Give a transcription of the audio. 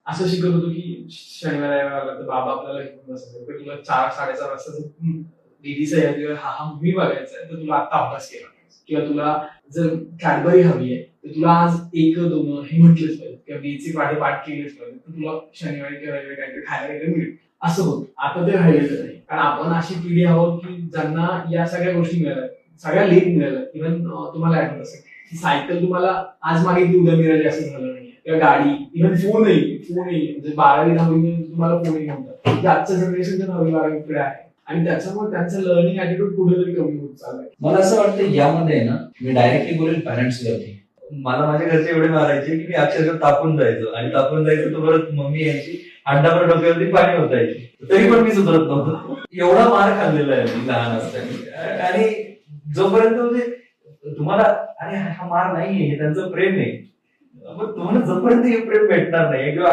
असं शिकत होतो की शनिवार रविवार आला तर बाबा आपल्याला घेऊन बसायचं, तर तुला 4-4:30 वाजता दीदीचा या किंवा हा मूव्ही बघायचा आहे तर तुला आता अभ्यास केला पाहिजे, किंवा तुला जर कॅडबरी हवी आहे तर तुला आज 1-2 हे म्हटलंच पाहिजे, किंवा बेसिक पाठ केलीच पाहिजे, तर तुला शनिवारी किंवा रविवारी काहीतरी खायला काहीतरी मिळेल. असं होतं. आता ते राहिलेलं नाही, कारण आपण अशी पिढी आहोत की ज्यांना या सगळ्या गोष्टी मिळाल्या, सगळ्या लेट मिळाल्या. इव्हन तुम्हाला आठवत असेल की सायकल तुम्हाला आज मागितली उद्या मिळाली असं झालं नाही, किंवा गाडी, इव्हन फोनही म्हणजे 12वी-10वी तुम्हाला फोनही नव्हता, म्हणजे आजच्या जनरेशनच्या 10वी-12वी पिढ्या आहे, आणि त्याच्यामुळे त्यांचं लर्निंग ऍटिट्यूड कुठेतरी कमी होत चाललंय. मला असं वाटतं यामध्ये ना, मी डायरेक्टली बोलेल पॅरेंट्स वरती. मला माझ्या घरचे एवढे मारायचे की मी अक्षरशः तापून जायचो, आणि तापून जायचो तर परत मम्मी यायची, अंडाभर डोक्यावरती पाणी होतायची, तरी पण मी सुधरत नव्हतो. एवढा मार खाल्लेला आहे मी लहान असताना. आणि जोपर्यंत म्हणजे तुम्हाला अरे हा मार नाहीये, हे त्यांचं प्रेम आहे, पण तुम्हाला जोपर्यंत हे प्रेम भेटणार नाही किंवा